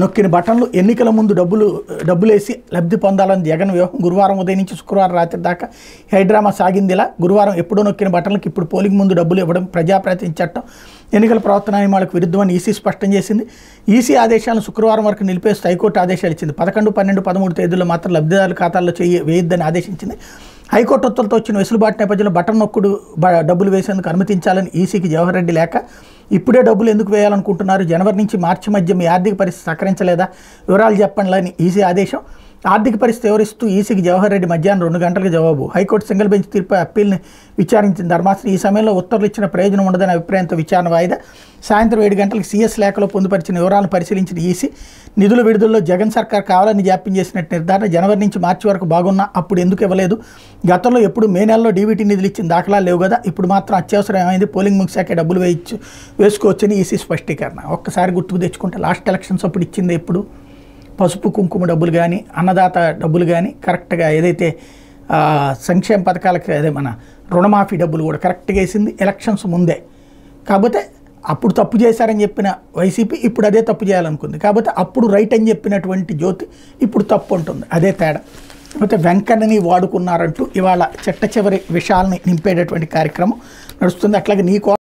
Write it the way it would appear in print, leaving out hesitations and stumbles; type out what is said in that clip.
నొక్కిన బటన్లు ఎన్నికల ముందు డబ్బులేసి లబ్ధి పొందాలని జగన్ వ్యూహం. గురువారం ఉదయం నుంచి శుక్రవారం రాత్రి దాకా హైడ్రామా సాగిందిలా. గురువారం ఎప్పుడో నొక్కిన బటన్లకు ఇప్పుడు పోలింగ్ ముందు డబ్బులు ఇవ్వడం ప్రజాప్రతినిధి చట్టం, ఎన్నికల ప్రవర్తన నియమాలకు విరుద్ధమని ఈసీ స్పష్టం చేసింది. ఈసీ ఆదేశాలను శుక్రవారం వరకు నిలిపేస్తూ హైకోర్టు ఆదేశాలు ఇచ్చింది. 11, 12, 13 తేదీల్లో మాత్రం లబ్ధిదారుల ఖాతాల్లో వేయొద్దని ఆదేశించింది. హైకోర్టు ఉత్తర్వులతో వచ్చిన వెసులుబాటు నేపథ్యంలో బటన్ నొక్కుడు డబ్బులు వేసేందుకు అనుమతించాలని ఈసీకి జవహర్ రెడ్డి లేఖ. ఇప్పుడే డబ్బులు ఎందుకు వేయాలనుకుంటున్నారు? జనవరి నుంచి మార్చి మధ్య మీ ఆర్థిక పరిస్థితి సహకరించలేదా? వివరాలు చెప్పండి అని ఈసీ ఆదేశం. ఆర్థిక పరిస్థితి వివరిస్తూ ఈసీకి జవహర్ రెడ్డి మధ్యాహ్నం 2 గంటలకు జవాబు. హైకోర్టు సింగిల్ బెంచ్ తీర్పు అప్పీల్ని విచారించిన ధర్మాసనం ఈ సమయంలో ఉత్తర్వులు ఇచ్చిన ప్రయోజనం ఉండదనే అభిప్రాయంతో విచారణ వాయిదా. సాయంత్రం 7 గంటలకు సీఎస్ లేఖలో పొందుపరిచిన వివరాలను పరిశీలించిన ఈసీ నిధుల విడుదలలో జగన్ సర్కార్ కావాలని జాప్యం చేసినట్టు నిర్ధారణ. జనవరి నుంచి మార్చి వరకు బాగున్నా అప్పుడు ఎందుకు ఇవ్వలేదు? గతంలో ఎప్పుడు మే నెలలో డీబీటీ నిధులు ఇచ్చిన దాఖలాలు లేవు కదా, ఇప్పుడు మాత్రం అత్యవసరం ఏమైంది? పోలింగ్ ముగిశాకే డబ్బులు వేసుకోవచ్చని ఈసీ స్పష్టీకరణ. ఒక్కసారి గుర్తుకు తెచ్చుకుంటే లాస్ట్ ఎలక్షన్స్ అప్పుడు ఇచ్చింది ఎప్పుడు పసుపు కుంకుమ డబ్బులు కానీ అన్నదాత డబ్బులు కానీ కరెక్ట్గా ఏదైతే సంక్షేమ పథకాలకి అదే మన రుణమాఫీ డబ్బులు కూడా కరెక్ట్గా వేసింది ఎలక్షన్స్ ముందే. కాకపోతే అప్పుడు తప్పు చేశారని చెప్పిన వైసీపీ ఇప్పుడు అదే తప్పు చేయాలనుకుంది. కాకపోతే అప్పుడు రైట్ అని చెప్పినటువంటి జ్యోతి ఇప్పుడు తప్పు ఉంటుంది, అదే తేడా. కాకపోతే వెంకన్నని వాడుకున్నారంటూ ఇవాళ చిట్ట చివరి విషయాల్ని నింపేటటువంటి కార్యక్రమం నడుస్తుంది. అట్లాగే